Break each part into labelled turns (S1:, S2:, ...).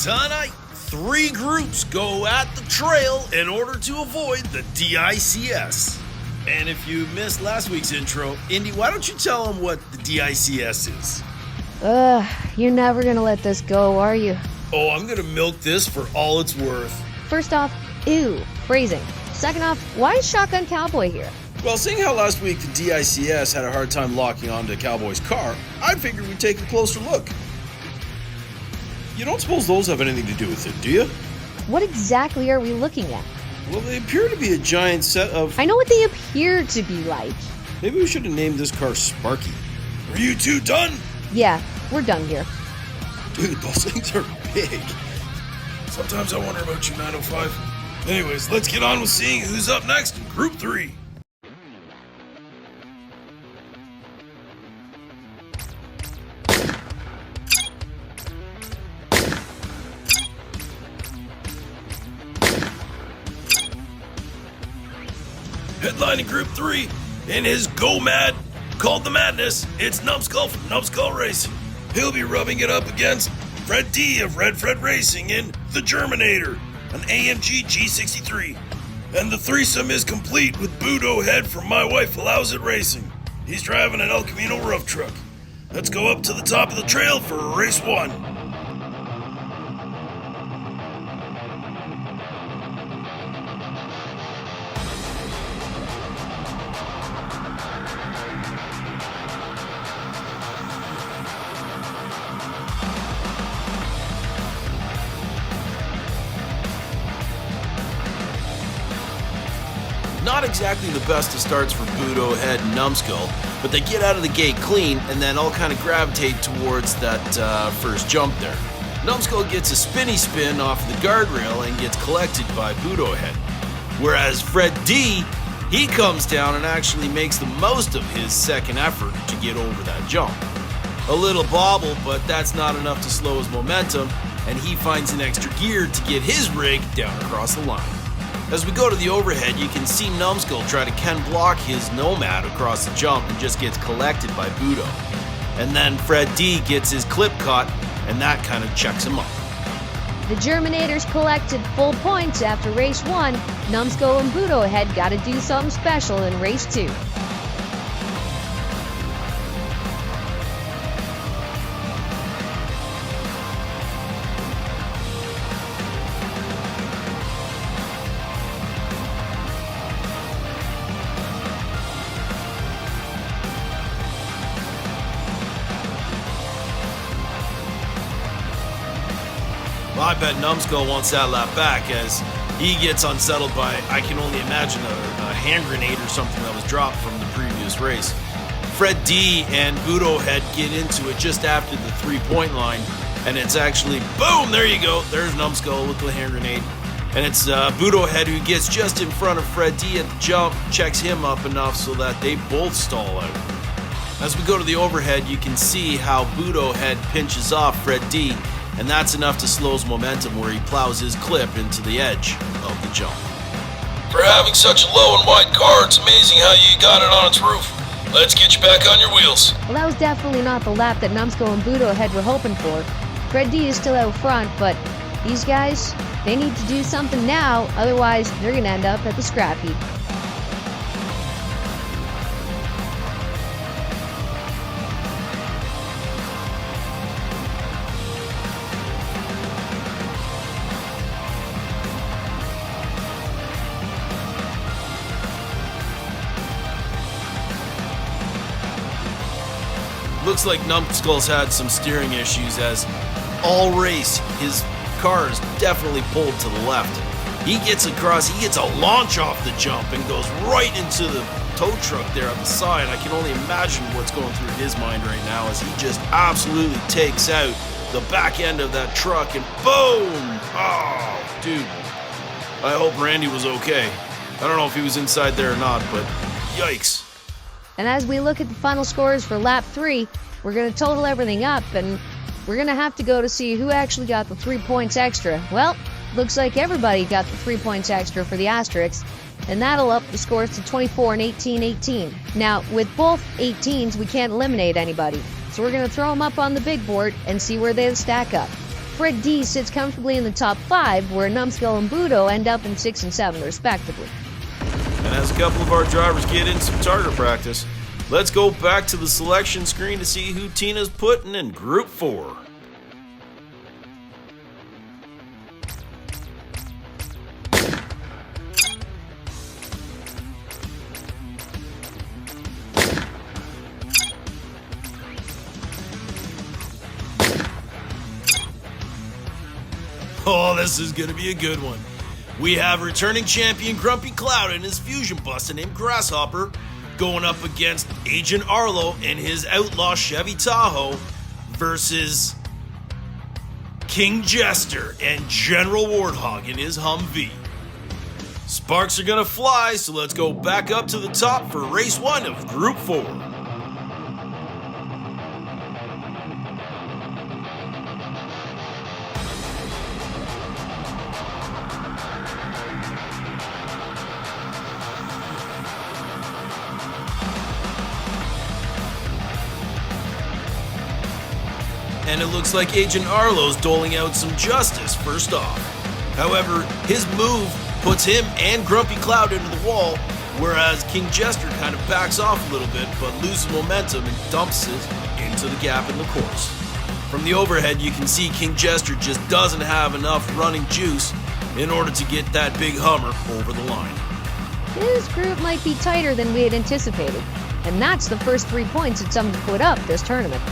S1: Tonight, 3 groups go at the trail in order to avoid the DICS. And if you missed last week's intro, Indy, why don't you tell them what the DICS is?
S2: You're never gonna let this go, are you?
S1: Oh, I'm gonna milk this for all it's worth.
S2: First off, ew, phrasing. Second off, why is Shotgun Cowboy here?
S1: Well, seeing how last week the DICS had a hard time locking onto Cowboy's car, I figured we'd take a closer look. You don't suppose those have anything to do with it, do you?
S2: What exactly are we looking at?
S1: Well, they appear to be a giant set of...
S2: I know what they appear to be like.
S1: Maybe we should have named this car Sparky. Are you two done?
S2: Yeah, we're done here.
S1: Dude, those things are big. Sometimes I wonder about you, 905. Anyways, let's get on with seeing who's up next in Group 3. Headlining Group 3, in his Go Mad, called the Madness, it's Numbskull from Numbskull Racing. He'll be rubbing it up against Fred D of Red Fred Racing in the Germinator, an AMG G63. And the threesome is complete with Budo Head from My Wife Allows It Racing. He's driving an El Camino rough truck. Let's go up to the top of the trail for race 1. Not exactly the best of starts for Budo Head and Numbskull, but they get out of the gate clean and then all kind of gravitate towards that first jump there. Numbskull gets a spinny spin off the guardrail and gets collected by Budo Head. Whereas Fred D, he comes down and actually makes the most of his second effort to get over that jump. A little bobble, but that's not enough to slow his momentum, and he finds an extra gear to get his rig down across the line. As we go to the overhead, you can see Numbskull try to Ken block his Nomad across the jump and just gets collected by Budo. And then Fred D gets his clip caught, and that kind of checks him up.
S2: The Germinators collected full points after race 1. Numbskull and Budo Head gotta do something special in race 2.
S1: I bet Numbskull wants that lap back as he gets unsettled by, I can only imagine, a hand grenade or something that was dropped from the previous race. Fred D and Budo Head get into it just after the 3-point line, and it's actually, boom, there you go, there's Numbskull with the hand grenade. And it's Budo Head who gets just in front of Fred D at the jump, checks him up enough so that they both stall out. As we go to the overhead, you can see how Budo Head pinches off Fred D, and that's enough to slow his momentum where he plows his clip into the edge of the jump. For having such a low and wide car, it's amazing how you got it on its roof. Let's get you back on your wheels.
S2: Well, that was definitely not the lap that Numbskull and Budo Head were hoping for. Fred D is still out front, but these guys, they need to do something now, otherwise they're gonna end up at the scrap heap.
S1: Looks like Numbskull's had some steering issues as all race his car is definitely pulled to the left. He gets across, he gets a launch off the jump and goes right into the tow truck there on the side. I can only imagine what's going through his mind right now as he just absolutely takes out the back end of that truck and boom! Oh, dude. I hope Randy was okay. I don't know if he was inside there or not, but yikes.
S2: And as we look at the final scores for lap 3, we're going to total everything up, and we're going to have to go to see who actually got the 3 points extra. Well, looks like everybody got the 3 points extra for the Asterix, and that'll up the scores to 24 and 18. Now, with both 18s, we can't eliminate anybody, so we're going to throw them up on the big board and see where they stack up. Fred D sits comfortably in the top 5, where Numbskull and Budo end up in 6 and 7, respectively.
S1: And as a couple of our drivers get in some target practice, let's go back to the selection screen to see who Tina's putting in Group 4. Oh, this is going to be a good one. We have returning champion Grumpy Cloud and his fusion buster named Grasshopper going up against Agent Arlo and his outlaw Chevy Tahoe versus King Jester and General Warthog in his Humvee. Sparks are going to fly, so let's go back up to the top for race 1 of Group 4. And it looks like Agent Arlo's doling out some justice first off. However, his move puts him and Grumpy Cloud into the wall, whereas King Jester kind of backs off a little bit but loses momentum and dumps it into the gap in the course. From the overhead, you can see King Jester just doesn't have enough running juice in order to get that big Hummer over the line.
S2: This group might be tighter than we had anticipated, and that's the first 3 points that someone put up this tournament.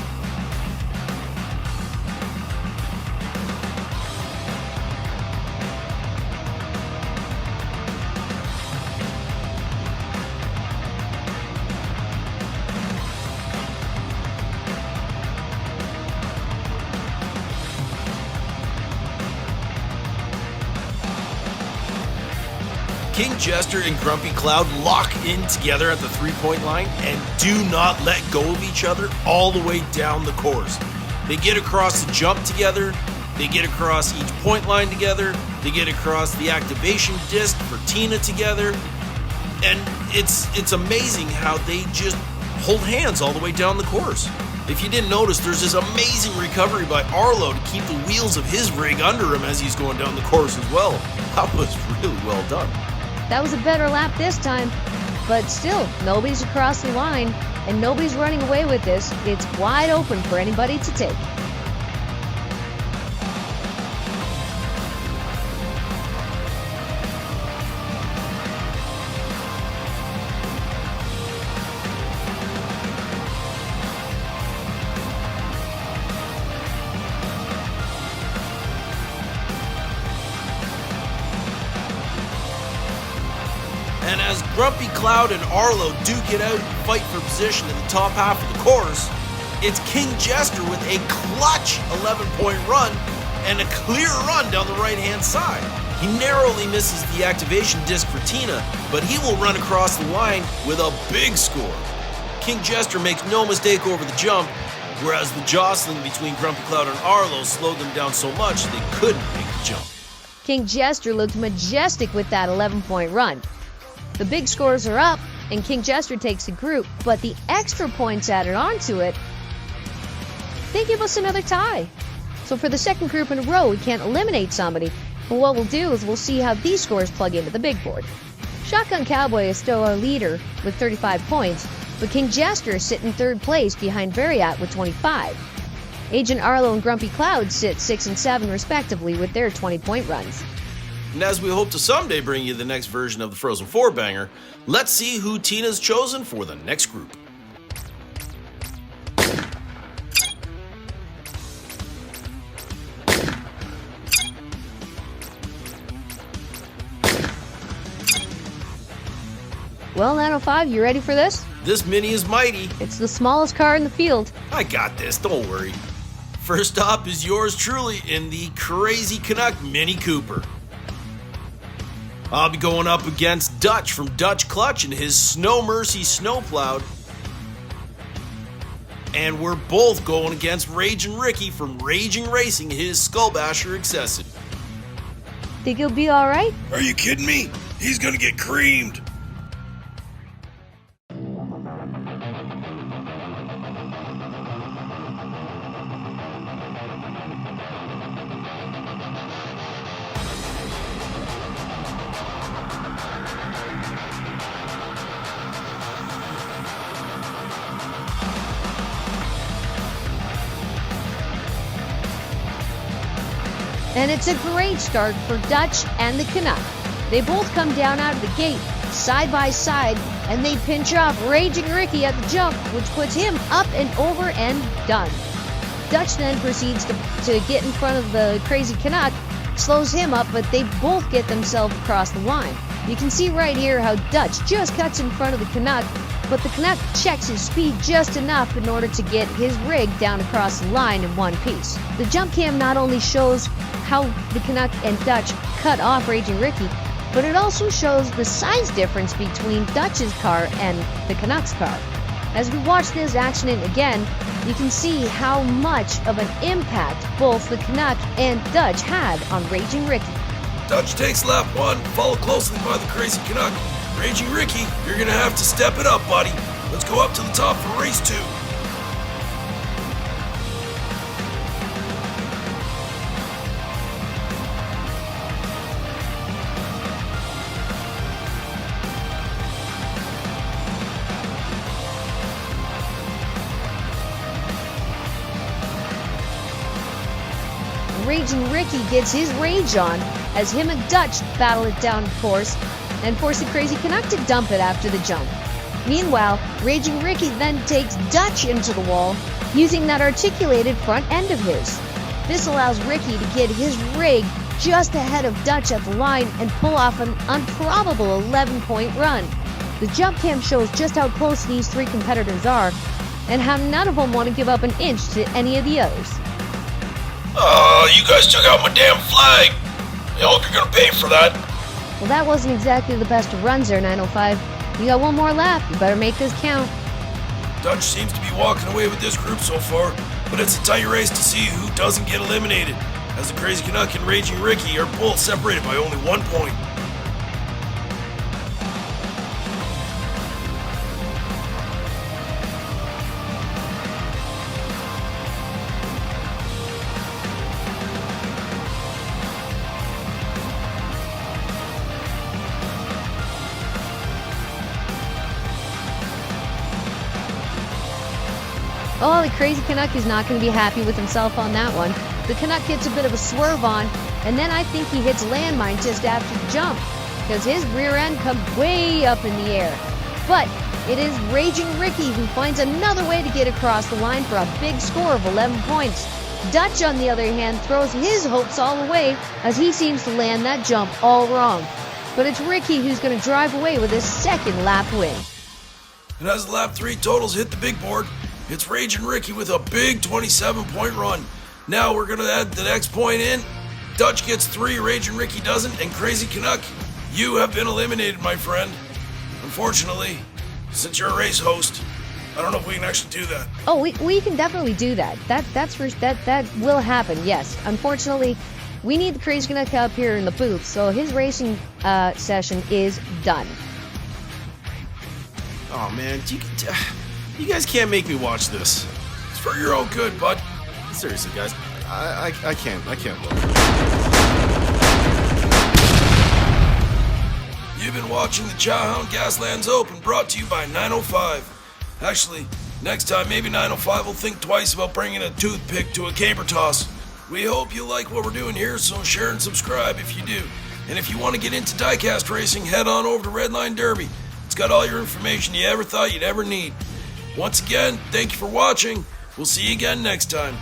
S1: King Jester and Grumpy Cloud lock in together at the 3-point line and do not let go of each other all the way down the course. They get across the jump together, they get across each point line together, they get across the activation disc for Tina together, and it's amazing how they just hold hands all the way down the course. If you didn't notice, there's this amazing recovery by Arlo to keep the wheels of his rig under him as he's going down the course as well. That was really well done.
S2: That was a better lap this time, but still, nobody's across the line, and nobody's running away with this. It's wide open for anybody to take.
S1: And as Grumpy Cloud and Arlo do get out and fight for position in the top half of the course, it's King Jester with a clutch 11-point run and a clear run down the right-hand side. He narrowly misses the activation disc for Tina, but he will run across the line with a big score. King Jester makes no mistake over the jump, whereas the jostling between Grumpy Cloud and Arlo slowed them down so much they couldn't make the jump.
S2: King Jester looked majestic with that 11-point run. The big scores are up, and King Jester takes the group, but the extra points added onto it, they give us another tie. So for the second group in a row, we can't eliminate somebody, but what we'll do is we'll see how these scores plug into the big board. Shotgun Cowboy is still our leader with 35 points, but King Jester is sitting in third place behind Variat with 25. Agent Arlo and Grumpy Cloud sit 6 and 7 respectively with their 20-point runs.
S1: And as we hope to someday bring you the next version of the Frozen 4 banger, let's see who Tina's chosen for the next group.
S2: Well, 905, you ready for this?
S1: This Mini is mighty.
S2: It's the smallest car in the field.
S1: I got this, don't worry. First up is yours truly in the Crazy Canuck Mini Cooper. I'll be going up against Dutch from Dutch Clutch and his Snow Mercy Snowplowed. And we're both going against Raging Ricky from Raging Racing, his Skullbasher Excessive.
S2: Think he'll be alright?
S1: Are you kidding me? He's gonna get creamed.
S2: And it's a great start for Dutch and the Canuck. They both come down out of the gate, side by side, and they pinch off Raging Ricky at the jump, which puts him up and over and done. Dutch then proceeds to get in front of the Crazy Canuck, slows him up, but they both get themselves across the line. You can see right here how Dutch just cuts in front of the Canuck, but the Canuck checks his speed just enough in order to get his rig down across the line in one piece. The jump cam not only shows how the Canuck and Dutch cut off Raging Ricky, but it also shows the size difference between Dutch's car and the Canuck's car. As we watch this accident again, you can see how much of an impact both the Canuck and Dutch had on Raging Ricky.
S1: Dutch takes lap 1, followed closely by the Crazy Canuck. Raging Ricky, you're gonna have to step it up, buddy. Let's go up to the top for race 2.
S2: Raging Ricky gets his rage on as him and Dutch battle it down course and force the Crazy Canuck to dump it after the jump. Meanwhile, Raging Ricky then takes Dutch into the wall using that articulated front end of his. This allows Ricky to get his rig just ahead of Dutch at the line and pull off an improbable 11-point run. The jump cam shows just how close these three competitors are and how none of them want to give up an inch to any of the others.
S1: You guys took out my damn flag. I hope you're gonna pay for that.
S2: Well, that wasn't exactly the best of runs there, 905. You got one more lap. You better make this count.
S1: Dutch seems to be walking away with this group so far, but it's a tight race to see who doesn't get eliminated, as the Crazy Canuck and Raging Ricky are both separated by only 1 point.
S2: Oh, the Crazy Canuck is not going to be happy with himself on that one. The Canuck gets a bit of a swerve on, and then I think he hits landmine just after the jump, because his rear end comes way up in the air. But it is Raging Ricky who finds another way to get across the line for a big score of 11 points. Dutch, on the other hand, throws his hopes all away as he seems to land that jump all wrong. But it's Ricky who's going to drive away with his second lap win.
S1: And as lap 3 totals hit the big board, it's Raging Ricky with a big 27-point run. Now we're going to add the next point in. Dutch gets 3, Raging Ricky doesn't, and Crazy Canuck, you have been eliminated, my friend. Unfortunately, since you're a race host, I don't know if we can actually do that.
S2: Oh, we can definitely do that. That will happen, yes. Unfortunately, we need the Crazy Canuck up here in the booth, so his racing session is done.
S1: Oh, man, you guys can't make me watch this. It's for your own good, bud. Seriously, guys, I can't look. You've been watching the Chowhound Gaslands Open, brought to you by 905. Actually, next time, maybe 905 will think twice about bringing a toothpick to a caber toss. We hope you like what we're doing here, so share and subscribe if you do. And if you want to get into diecast racing, head on over to Redline Derby. It's got all your information you ever thought you'd ever need. Once again, thank you for watching. We'll see you again next time.